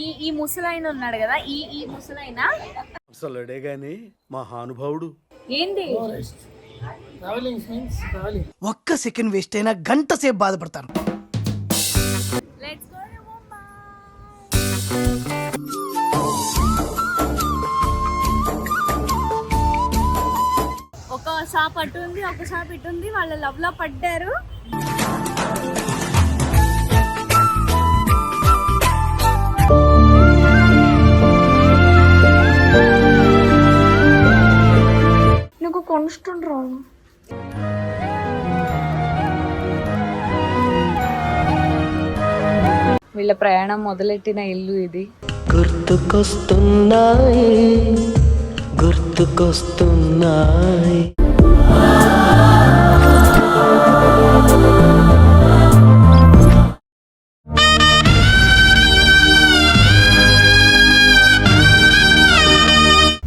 ఈ ఈ ముసలాయన ఉన్నాడు కదా, ఈ ఈ ముసలాయన అసలుడే గాని మహానుభావుడు. ఏంది ఒక్క సెకండ్ వేస్ట్ అయినా గంట సేపు బాధపడతాను. Let's go to Mumbai. ఒక షాప్ అటు ఉంది, ఒక షాప్ ఇటు ఉంది. వాళ్ళ లవ్ లో పడ్డారు. నాకు కొనుస్తుండ్రు. వీళ్ళ ప్రయాణం మొదలెట్టిన ఇల్లు ఇది. గుర్తుకొస్తున్నాయి గుర్తుకొస్తున్నాయి.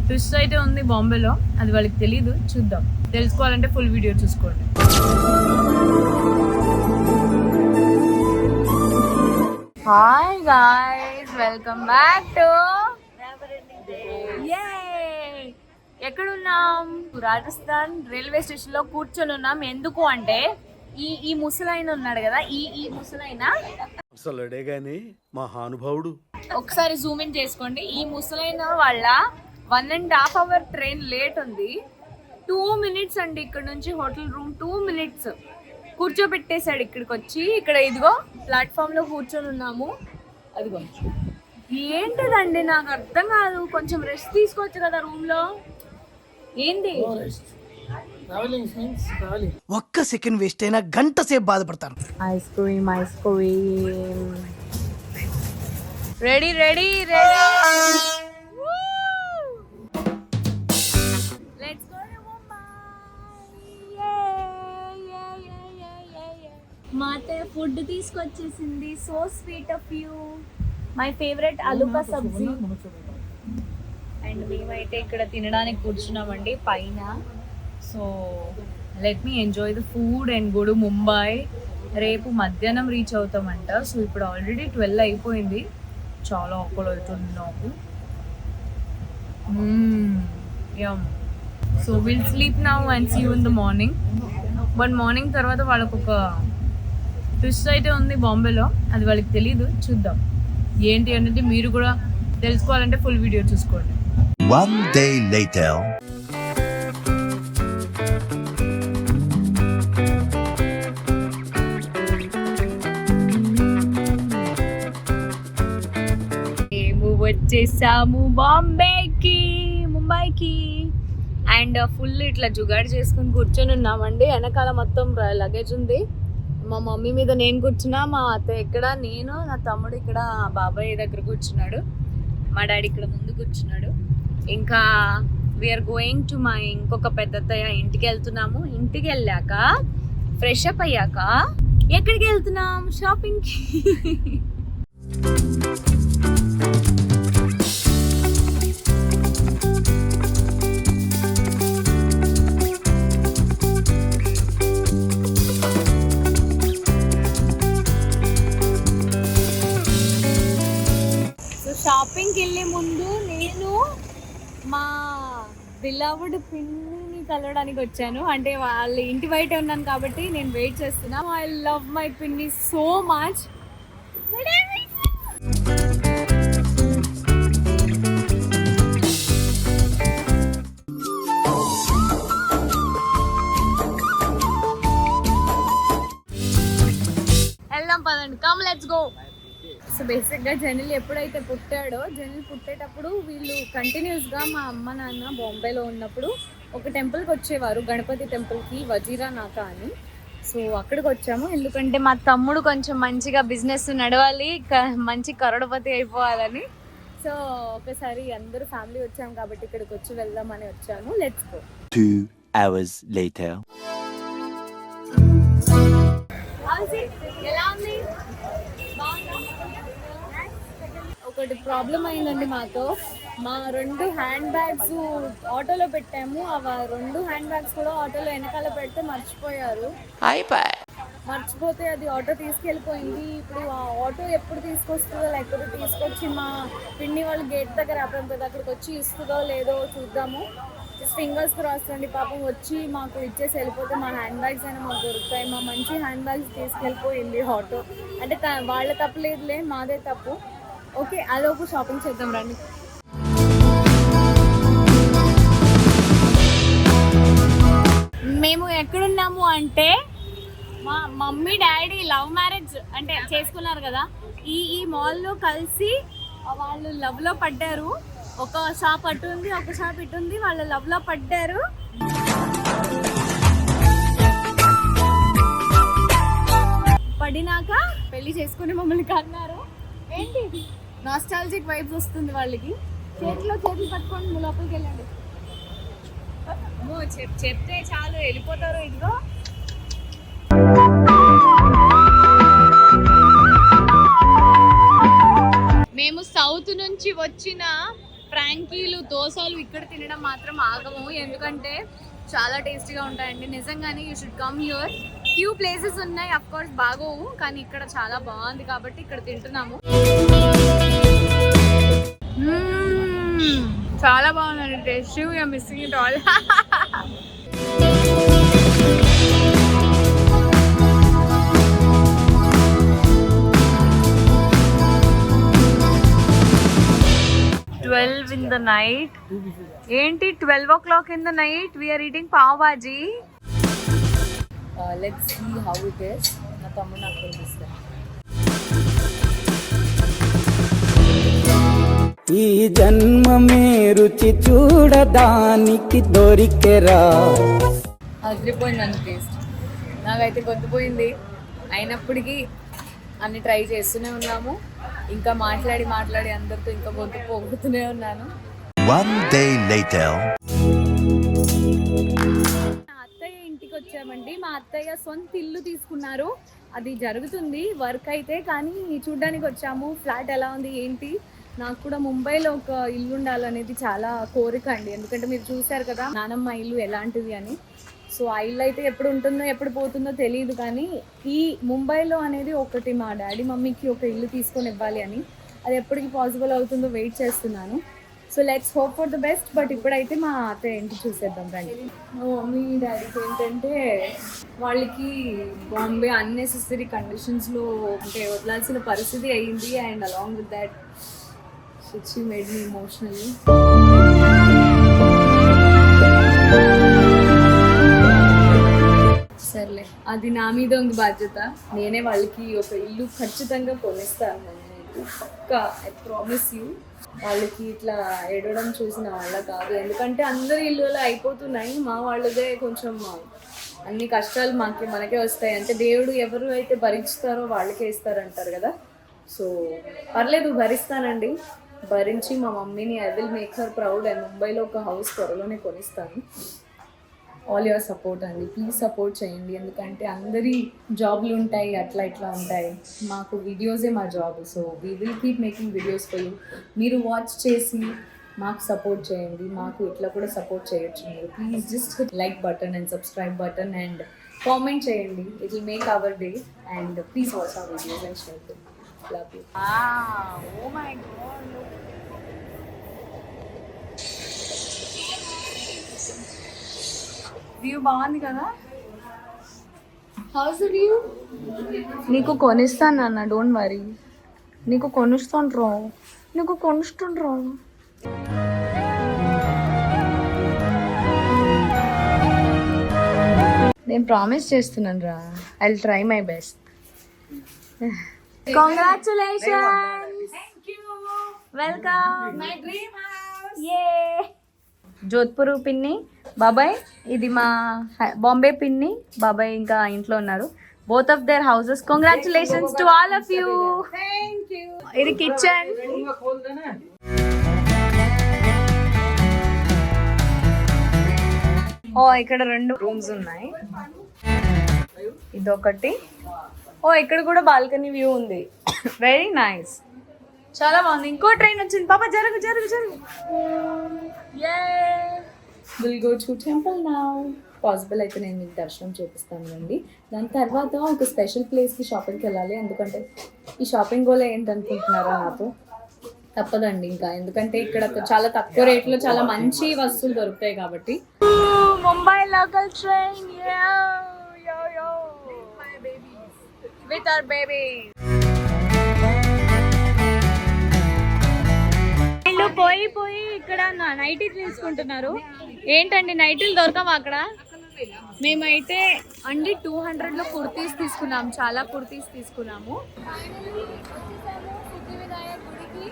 ట్విస్ట్ అయితే ఉంది బాంబేలో, అది వాళ్ళకి తెలీదు. చూద్దాం, తెలుసుకోవాలంటే ఫుల్ వీడియో చూసుకోండి. Hi guys, welcome back to ఎక్కడున్నాం? రాజస్థాన్ రైల్వే స్టేషన్ లో కూర్చొని ఉన్నాం. ఎందుకు అంటే ఈ ఈ ముసలాయన ఉన్నాడు కదా, ఈ ఈ ముసలాయన అసలుడే గాని మహానుభావుడు. ఒకసారి జూమ్ ఇన్ చేసుకోండి. ఈ ముసలాయన వాళ్ళ 1.5 hour ట్రైన్ లేట్ ఉంది. 2 minutes అండి ఇక్కడ నుంచి హోటల్ రూమ్. 2 minutes కూర్చోబెట్టేశాడు ఇక్కడికి వచ్చి. ఇక్కడ ఇదిగో ప్లాట్ఫామ్ లో కూర్చొని ఉన్నాము. అదిగో ఏంటిదండి నాకు అర్థం కాదు. కొంచెం రెస్ట్ తీసుకోవచ్చు కదా రూమ్ లో. ఏంటి ఒక్క సెకండ్ వేస్ట్ అయినా గంట సేపు బాధపడతాను. Ice cream, ice cream. Ready ready ready. మా అత్తయ్య ఫుడ్ తీసుకొచ్చేసింది. So sweet of you. My favourite ఆలుకా సబ్జీ. అండ్ మేమైతే ఇక్కడ తినడానికి కూర్చున్నామండి పైన. So let me enjoy the food and go to Mumbai. రేపు మధ్యాహ్నం రీచ్ అవుతామంట. సో ఇప్పుడు ఆల్రెడీ 12 అయిపోయింది. చాలా ఆకలి అవుతుంది నాకు. Yum. So will sleep now and see you in the morning. But morning తర్వాత వాళ్ళకు ఒక ట్విస్ట్ అయితే ఉంది బాంబేలో, అది వాళ్ళకి తెలీదు. చూద్దాం ఏంటి అనేది. మీరు కూడా తెలుసుకోవాలంటే ఫుల్ వీడియో చూసుకోండి. One day later. మేము వచ్చేసాము బాంబేకి, ముంబైకి. అండ్ ఫుల్ ఇట్లా జుగాడు చేసుకుని కూర్చొని ఉన్నామండి. వెనకాల మొత్తం లగేజ్ ఉంది. మా మమ్మీ మీద నేను కూర్చున్నా, మా అత్తయ్య ఇక్కడ, నేను నా తమ్ముడు ఇక్కడ బాబాయ్ దగ్గర కూర్చున్నాడు, మా డాడీ ఇక్కడ ముందు కూర్చున్నాడు. ఇంకా వీఆర్ గోయింగ్ టు మా ఇంకొక పెద్దత్తయ్య ఇంటికి వెళ్తున్నాము. ఇంటికి వెళ్ళాక ఫ్రెష్ అప్ అయ్యాక ఎక్కడికి వెళ్తున్నాం? షాపింగ్కి. షాపింగ్కి వెళ్ళే ముందు నేను మా బిలవ్డ్ పిన్నిని కలవడానికి వచ్చాను. అంటే వాళ్ళ ఇంటి బయట ఉన్నాను కాబట్టి నేను వెయిట్ చేస్తున్నా. ఐ లవ్ మై పిన్ని సో మచ్. వెళ్దాం పదండి, కమ్ లెట్స్ గో. సో బేసిక్గా జనల్ ఎప్పుడైతే పుట్టాడో, జనల్ పుట్టేటప్పుడు వీళ్ళు కంటిన్యూస్గా మా అమ్మ నాన్న బాంబేలో ఉన్నప్పుడు ఒక టెంపుల్కి వచ్చేవారు, గణపతి టెంపుల్కి, వజీరా నాకా అని. సో అక్కడికి వచ్చాము ఎందుకంటే మా తమ్ముడు కొంచెం మంచిగా బిజినెస్ నడవాలి, మంచి కరోడపతి అయిపోవాలని. సో ఒకసారి అందరూ ఫ్యామిలీ వచ్చాము కాబట్టి ఇక్కడికి వచ్చి వెళ్దామని వచ్చాము. Let's go. 2 hours later. ఎలా ఉంది? ఒకటి ప్రాబ్లం అయిందండి మాతో. మా 2 హ్యాండ్ బ్యాగ్స్ ఆటోలో పెట్టాము. ఆ 2 హ్యాండ్ బ్యాగ్స్ కూడా ఆటోలో వెనకాల పెడితే మర్చిపోయారు. మర్చిపోతే అది ఆటో తీసుకెళ్ళిపోయింది. ఇప్పుడు ఆ ఆటో ఎప్పుడు తీసుకొస్తుందో, లేకపోతే తీసుకొచ్చి మా పిన్ని వాళ్ళు గేట్ దగ్గర ఆపడం కదా, అక్కడికి వచ్చి ఇస్తుందో లేదో చూద్దాము. జస్ట్ ఫింగర్స్ క్రాస్ అండి. పాపం వచ్చి మాకు ఇచ్చేసి వెళ్ళిపోతే మా హ్యాండ్ బ్యాగ్స్ అయినా మాకు దొరుకుతాయి. మా మంచి హ్యాండ్ బ్యాగ్స్ తీసుకెళ్ళిపోయింది ఆటో. అంటే వాళ్ళ తప్పు లేదులే, మాదే తప్పు. ఓకే, అదొక షాపింగ్ చేద్దాం రండి. మేము ఎక్కడున్నాము అంటే మా మమ్మీ డాడీ లవ్ మ్యారేజ్ అంటే చేసుకున్నారు కదా, ఈ మాల్లో కలిసి వాళ్ళు లవ్లో పడ్డారు. ఒక షాప్ అటు ఉంది, ఒక షాప్ ఇటు ఉంది, వాళ్ళు లవ్లో పడ్డారు. పడినాక పెళ్లి చేసుకుని మమ్మల్ని కన్నారు. ఏంటి నాస్టాలజిక్ వైబ్స్ వస్తుంది వాళ్ళకి. చేతిలో చేతులు పట్టుకొని లోపలికి వెళ్ళండి. చెప్తే చాలు వెళ్ళిపోతారు. ఇదిగో మేము సౌత్ నుంచి వచ్చిన ఫ్రాంకీలు, దోసలు ఇక్కడ తినడం మాత్రం ఆగము, ఎందుకంటే చాలా టేస్టీగా ఉంటాయండి. నిజంగానే you should come here. Few places ఉన్నాయి, అఫ్ కోర్స్ బాగోవు, కానీ ఇక్కడ చాలా బాగుంది కాబట్టి ఇక్కడ తింటున్నాము. చాలా బాగుందండి taste. You're missing it all. in the night. ఏంటి 12 o'clock in the night we are eating pav bhaji. Let's see how it is. నా తమ్ముడు నాకు చూపిస్తాడు. ఈ జన్మమే రుచి చూడడానికి దొరికెరా. అదిరిపోయిందండి టేస్ట్. నాకైతే గొంతుపోయింది. అయినప్పటికీ అన్ని ట్రై చేస్తూనే ఉన్నాము. ఇంకా మాట్లాడి అందరితో ఇంకా గొంతు పోగొడుతూనే ఉన్నాను. One day later. మా అత్తయ్య ఇంటికి వచ్చామండి. మా అత్తయ్య సొంత ఇల్లు తీసుకున్నారు. అది జరుగుతుంది వర్క్ అయితే, కానీ చూడ్డానికి వచ్చాము. ఫ్లాట్ ఎలా ఉంది ఏంటి. నాకు కూడా ముంబైలో ఒక ఇల్లు ఉండాలనేది చాలా కోరిక అండి. ఎందుకంటే మీరు చూశారు కదా నానమ్మ ఇల్లు ఎలాంటిది అని. సో ఆ ఇల్లు అయితే ఎప్పుడు ఉంటుందో ఎప్పుడు పోతుందో తెలియదు, కానీ ఈ ముంబైలో అనేది ఒకటి మా డాడీ మమ్మీకి ఒక ఇల్లు తీసుకొని ఇవ్వాలి అని. అది ఎప్పటికి పాసిబుల్ అవుతుందో వెయిట్ చేస్తున్నాను. So let's hope for the best. But ఇప్పుడైతే మా అత్తయ్య ఇంటికి చూసేద్దాం రండి. మమ్మీ డాడీకి ఏంటంటే వాళ్ళకి బాంబే అన్నెసెసరీ కండిషన్స్లో అంటే వదలాల్సిన పరిస్థితి అయ్యింది. And along with that she made me emotionally. సర్లే, అది నా మీద ఉంది బాధ్యత. నేనే వాళ్ళకి ఒక ఇల్లు ఖచ్చితంగా కొనిస్తాను. పక్కా, ఐ ప్రామిస్ యూ. వాళ్ళకి ఇట్లా ఏడవడం చూసిన వాళ్ళ కాదు, ఎందుకంటే అందరి ఇల్లులో అయిపోతున్నాయి. మా వాళ్ళదే కొంచెం అన్ని కష్టాలు మనకే వస్తాయి. అంటే దేవుడు ఎవరు అయితే భరిస్తారో వాళ్ళకే ఇస్తారంటారు కదా. సో పర్లేదు, భరిస్తానండి. భరించి మా మమ్మీని I will make her proud. And ముంబైలో ఒక హౌస్ త్వరలోనే కొనిస్తాను. ఆల్ యువర్ సపోర్ట్ అండి, ప్లీజ్ సపోర్ట్ చేయండి. ఎందుకంటే అందరి జాబ్లు ఉంటాయి, అట్లా ఇట్లా ఉంటాయి. మాకు వీడియోసే మా job. So we will keep making videos for you. మీరు వాచ్ చేసి మాకు సపోర్ట్ చేయండి. మాకు ఇట్లా కూడా సపోర్ట్ చేయొచ్చు మీరు. Please just like button and subscribe button and comment చేయండి. It will make our day. And please watch our videos and share them. Love you. Oh my god, view బాగుంది కదా. House view. నీకు కొనిస్తాను అన్న, don't worry. నీకు కొనిస్తుండ్రో. నేను promise చేస్తున్నాను రా, I will try my best. Congratulations, welcome my dream house. యే. జోధ్పూర్ పిన్ని బాబాయ్, ఇది మా బాంబే పిన్ని బాబాయ్ ఇంకా ఇంట్లో ఉన్నారు. Both of their houses. Congratulations to all of you. ఇది కిచెన్. ఓ ఇక్కడ 2 రూమ్స్ ఉన్నాయి. ఇదొకటి. ఓ ఇక్కడ కూడా బాల్కనీ వ్యూ ఉంది. వెరీ నైస్, చాలా బాగుంది. ఇంకో ట్రైన్ వచ్చింది. పాప జరుగు. We'll go to temple now. Possible అయితే నేను మీకు దర్శనం చేపిస్తాను అండి. దాని తర్వాత ఒక స్పెషల్ ప్లేస్కి షాపింగ్కి వెళ్ళాలి. ఎందుకంటే ఈ షాపింగ్ గోల్ ఏంటనుకుంటున్నారా, నాతో తప్పదండి ఇంకా, ఎందుకంటే ఇక్కడ చాలా తక్కువ రేట్లో చాలా మంచి వస్తువులు దొరుకుతాయి కాబట్టి. Mumbai local train with our baby. పోయి ఇక్కడ నైటీ తీసుకుంటున్నారు. ఏంటండి నైటీలు దొరకవా అక్కడ? మేమైతే అండి 200లో కుర్తీస్ తీసుకున్నాం, చాలా కుర్తీస్ తీసుకున్నాము. గుడికి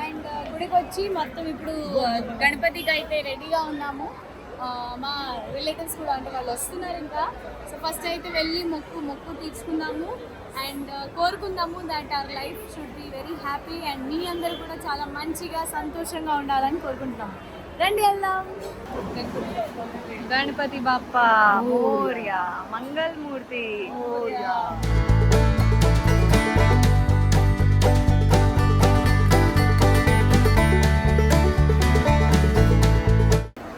అండ్ గుడికి వచ్చి మొత్తం ఇప్పుడు గణపతికి అయితే రెడీగా ఉన్నాము. మా రిలేటివ్స్ కూడా అంటే వాళ్ళు వస్తున్నారు ఇంకా. సో ఫస్ట్ అయితే వెళ్ళి మొక్కు తీసుకున్నాము అండ్ కోరుకుందాము that our life should be very happy and మీ అందరూ కూడా చాలా మంచిగా సంతోషంగా ఉండాలని కోరుకుంటున్నాము. రండి వెళ్దాం. గణపతి బాప్పా మోర్యా, మంగళమూర్తి మోర్యా.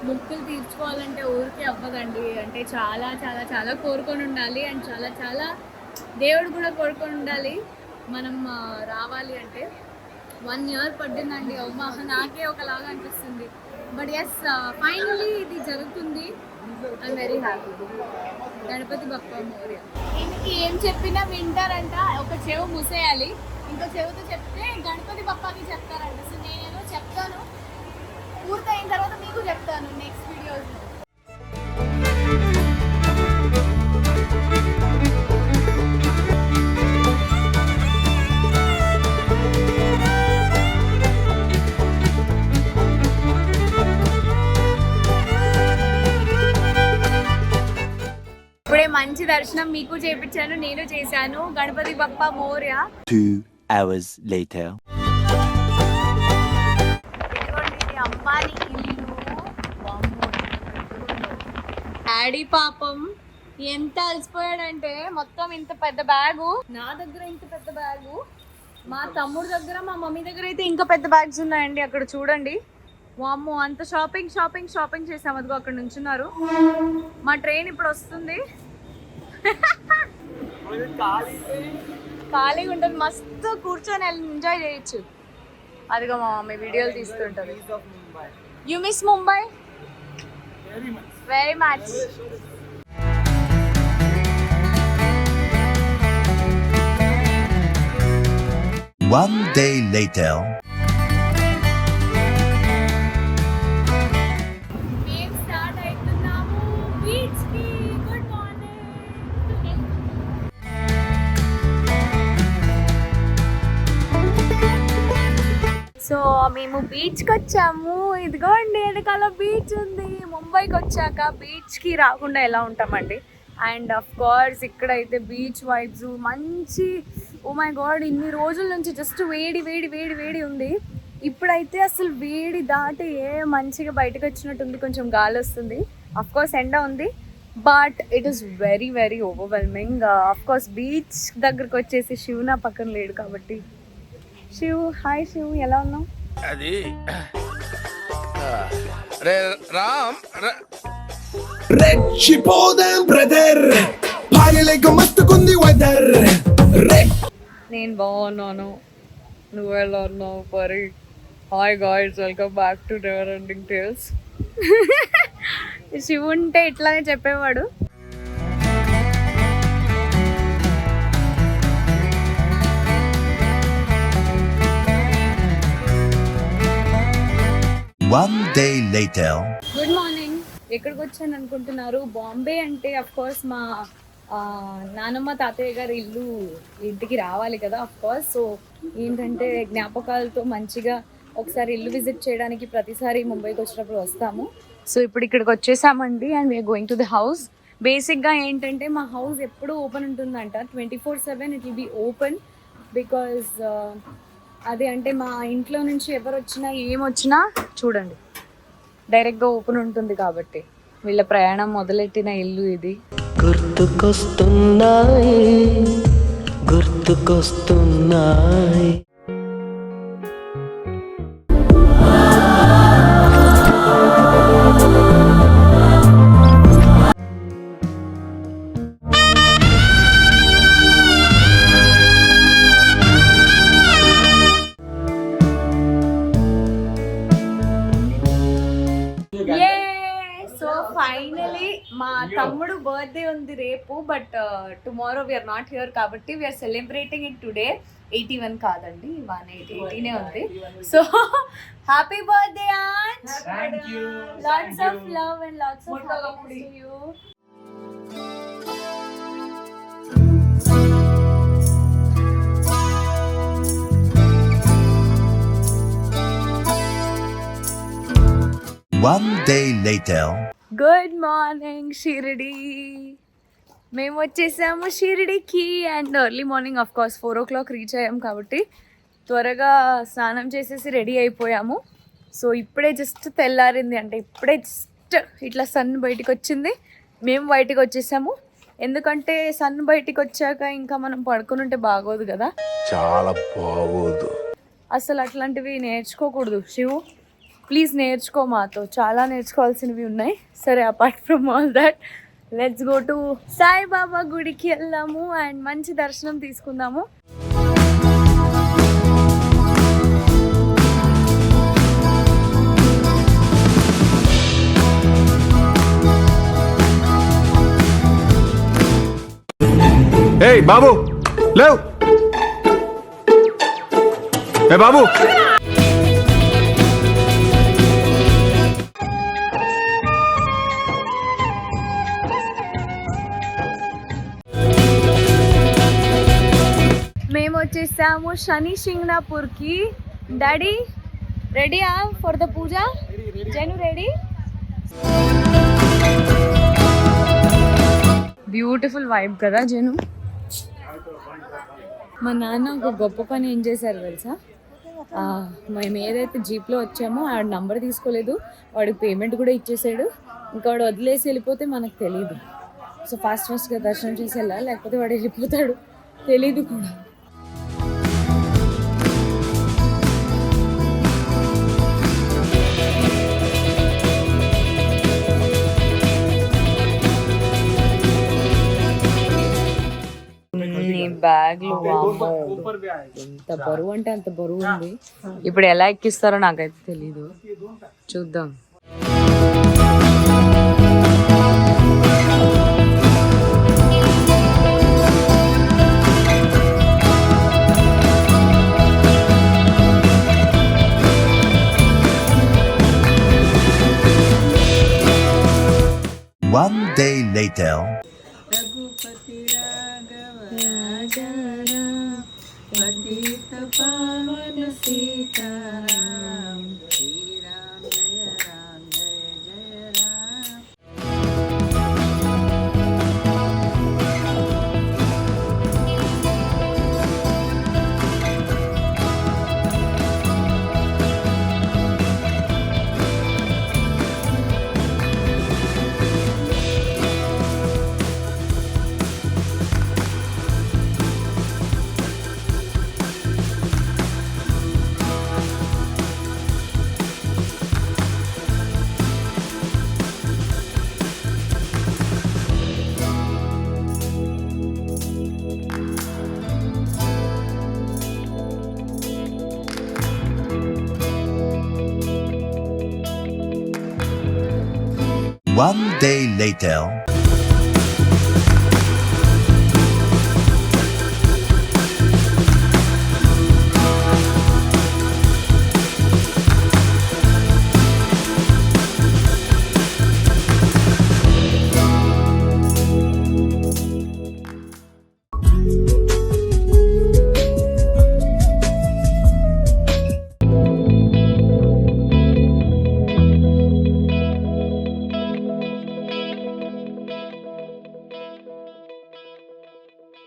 మొక్కులు తీర్చుకోవాలంటే ఊరికే అవ్వదండి, అంటే చాలా చాలా చాలా కోరుకొని ఉండాలి అండ్ చాలా చాలా దేవుడు కూడా కోరుకొని ఉండాలి. మనం రావాలి అంటే 1 year పట్టిందండి. నాకే ఒకలాగా అనిపిస్తుంది. బట్ ఎస్ ఫైనలీ ఇది జరుగుతుంది. I'm very happy. Ganpati Bappa Morya. దీనికి ఏం చెప్పినా వింటారంట. ఒక చెవు మూసేయాలి, ఇంకో చెవుతో చెప్తే గణపతి బప్పాకి చెప్తారంట. సో నేనేదో చెప్తాను, పూర్తయిన తర్వాత మీకు చెప్తాను నెక్స్ట్ వీడియోస్లో. ఇప్పుడే మంచి దర్శనం మీకు చేపించాను, నేను చేశాను. గణపతి బప్పా మోర్యా. 2 hours later. అమ్మాని ఇల్లు. డాడీ పాపం ఎంత అలసిపోయాడంటే మొత్తం ఇంత పెద్ద బ్యాగు, నా దగ్గర ఇంత పెద్ద బ్యాగు, మా తమ్ముడు దగ్గర మా మమ్మీ దగ్గర అయితే ఇంకా పెద్ద బ్యాగ్స్ ఉన్నాయండి. అక్కడ చూడండి, వామ్మో అంత షాపింగ్ చేసాం. అదిగో అక్కడ నుంచున్నారు. మా ట్రైన్ ఇప్పుడు వస్తుంది. ఖాళీగా ఉంటుంది, మస్తు కూర్చొని ఎంజాయ్ చేయొచ్చు. అదిగో మా మమ్మీ వీడియోలు తీస్తుంటది. You miss Mumbai very much. One day later. మేము స్టార్ట్ అవుతున్నాము బీచ్ కి. Good morning. సో మేము బీచ్కి వచ్చాము. ఇదిగోండి వెనకాల బీచ్ ఉంది. ముంబైకి వచ్చాక బీచ్కి రాకుండా ఎలా ఉంటామండి. అండ్ ఆఫ్ కోర్స్ ఇక్కడైతే బీచ్ వైబ్స్ మంచి. ఓ మై గాడ్, ఇన్ని రోజుల నుంచి జస్ట్ వేడి వేడి వేడి వేడి ఉంది. ఇప్పుడైతే అసలు వేడి దాటి మంచిగా బయటకు వచ్చినట్టుంది. కొంచెం గాలి వస్తుంది. ఆఫ్ కోర్స్ ఎండ ఉంది, but it is very very overwhelming. Of course beach దగ్గరకు వచ్చేసి శివ్ నా పక్కన లేడు కాబట్టి. శివ్, హాయ్ శివ్, ఎలా ఉన్నావు? అది రే రామ్ రెచ్చిపోదాం బ్రదర్, భార్యలేక మస్తుకుంది వెదర్. నేను బాగున్నాను, నువ్వు ఎలా ఉన్నావు పరి? Hi guys, welcome back to never ending tales. Shiv ఉంటే ఇట్లానే చెప్పేవాడు. One day later. Good morning. ఎక్కడికి వచ్చాను అనుకుంటున్నారు? బాంబే అంటే అఫ్ కోర్స్ మా నానమ్మ తాతయ్య గారి ఇల్లు, ఇంటికి రావాలి కదా అఫ్ కోర్స్. సో ఏంటంటే జ్ఞాపకాలతో మంచిగా ఒకసారి ఇల్లు విజిట్ చేయడానికి ప్రతిసారి ముంబైకి వచ్చినప్పుడు వస్తాము. సో ఇప్పుడు ఇక్కడికి వచ్చేసామండి and we're going to the house. బేసిక్గా ఏంటంటే మా హౌస్ ఎప్పుడూ ఓపెన్ ఉంటుందంట, 24/7 it will be open. Because అదే అంటే మా ఇంట్లో నుంచి ఎవరు వచ్చినా ఏమొచ్చినా చూడండి డైరెక్ట్గా ఓపెన్ ఉంటుంది కాబట్టి. వీళ్ళ ప్రయాణం మొదలెట్టిన ఇల్లు ఇది. గుర్తుకొస్తున్నాయి. మా తమ్ముడు బర్త్డే ఉంది రేపు, but tomorrow we are not here కాబట్టి వీఆర్ సెలబ్రేటింగ్ ఇట్ టుడే. 81 కాదండి, 18 ఉంది. So happy birthday aunt. Lots of love and lots of happiness to you. One day later. Good morning Shirdi. మేము వచ్చేసాము షిరిడికి and early morning of course 4 o'clock reach అయ్యాము కాబట్టి త్వరగా స్నానం చేసేసి రెడీ అయిపోయాము. సో ఇప్పుడే జస్ట్ తెల్లారింది, అంటే ఇప్పుడే జస్ట్ ఇట్లా సన్ బయటికి వచ్చింది, మేము బయటికి వచ్చేసాము. ఎందుకంటే సన్ బయటికి వచ్చాక ఇంకా మనం పడుకుని ఉంటే బాగోదు కదా, చాలా బాగోదు. అసలు అట్లాంటివి నేర్చుకోకూడదు. శివు ప్లీజ్ నేర్చుకో, మాతో చాలా నేర్చుకోవాల్సినవి ఉన్నాయి. సరే, apart from all that let's go to Saibaba గుడికి వెళ్దాము అండ్ మంచి దర్శనం తీసుకుందాము. ఏయ్ బాబు లేవ్, ఏ బాబు. మేము వచ్చేసాము శని సింగ్నాపూర్కి. డాడీ రెడీయా for the puja? Janu ready? Beautiful vibe కదా జను. మా నాన్న ఒక గొప్ప పని ఏం చేశారు తెలుసా? మేము ఏదైతే జీప్లో వచ్చామో ఆ నంబర్ తీసుకోలేదు, వాడికి పేమెంట్ కూడా ఇచ్చేసాడు. ఇంకా వాడు వదిలేసి వెళ్ళిపోతే మనకు తెలియదు. సో ఫాస్ట్గా దర్శనం చేసి వెళ్ళాలి, లేకపోతే వాడు వెళ్ళిపోతాడు, తెలీదు కూడా. బ్యాగ్లో ఎంత బరువు అంటే అంత బరువు ఉంది. ఇప్పుడు ఎలా ఎక్కిస్తారో నాకైతే తెలీదు, చూద్దాం. One day later. One day later.